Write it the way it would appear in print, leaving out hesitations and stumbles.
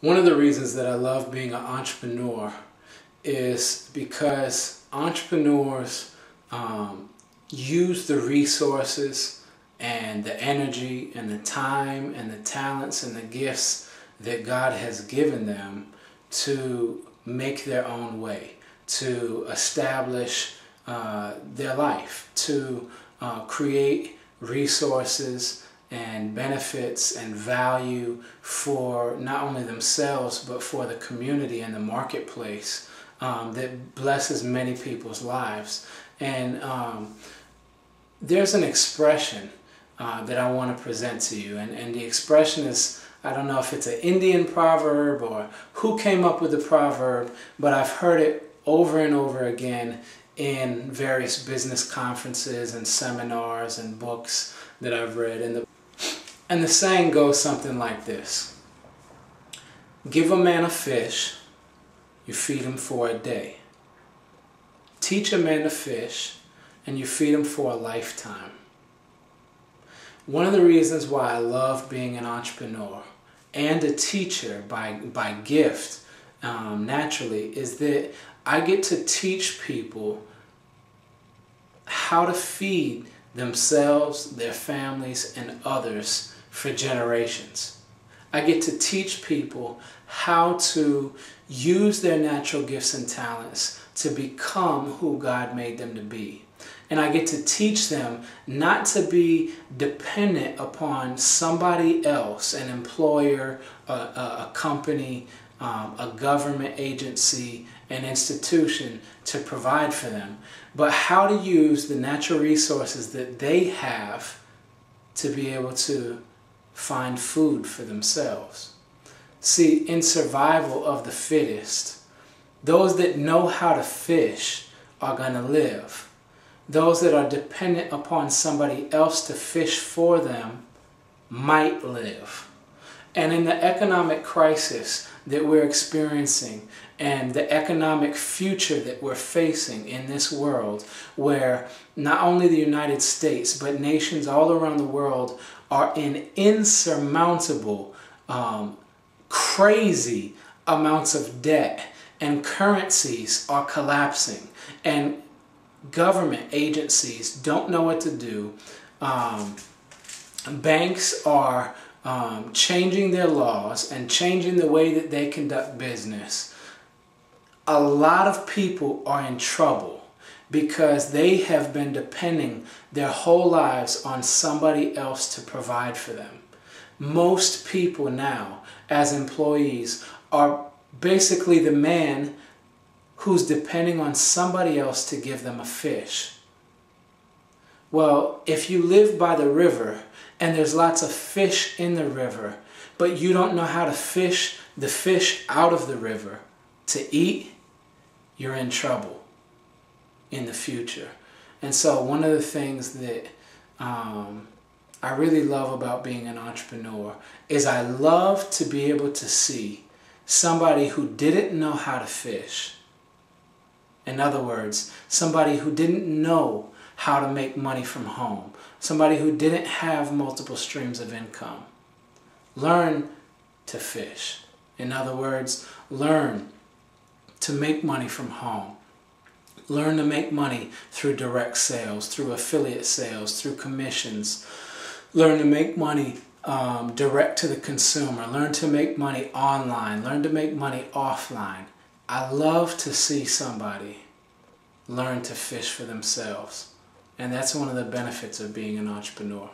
One of the reasons that I love being an entrepreneur is because entrepreneurs use the resources and the energy and the time and the talents and the gifts that God has given them to make their own way, to establish their life, to create resources and benefits and value for not only themselves but for the community and the marketplace that blesses many people's lives. And there's an expression that I want to present to you, and the expression is, I don't know if it's an Indian proverb or who came up with the proverb, but I've heard it over and over again in various business conferences and seminars and books that I've read. And the saying goes something like this: give a man a fish, you feed him for a day. Teach a man to fish, and you feed him for a lifetime. One of the reasons why I love being an entrepreneur and a teacher by gift, naturally, is that I get to teach people how to feed themselves, their families, and others for generations. I get to teach people how to use their natural gifts and talents to become who God made them to be. And I get to teach them not to be dependent upon somebody else, an employer, a company, a government agency, an institution to provide for them, but how to use the natural resources that they have to be able to find food for themselves. See, in survival of the fittest, those that know how to fish are going to live. Those that are dependent upon somebody else to fish for them might live. And in the economic crisis that we're experiencing and the economic future that we're facing in this world, where not only the United States but nations all around the world are in insurmountable, crazy amounts of debt, and currencies are collapsing, and government agencies don't know what to do. Banks are changing their laws and changing the way that they conduct business. A lot of people are in trouble because they have been depending their whole lives on somebody else to provide for them. Most people now, as employees, are basically the man who's depending on somebody else to give them a fish. Well, if you live by the river and there's lots of fish in the river, but you don't know how to fish the fish out of the river to eat, you're in trouble in the future. And so one of the things that I really love about being an entrepreneur is I love to be able to see somebody who didn't know how to fish. In other words, somebody who didn't know how to make money from home, somebody who didn't have multiple streams of income, learn to fish. In other words, learn to make money from home. Learn to make money through direct sales, through affiliate sales, through commissions. Learn to make money direct to the consumer. Learn to make money online. Learn to make money offline. I love to see somebody learn to fish for themselves. And that's one of the benefits of being an entrepreneur.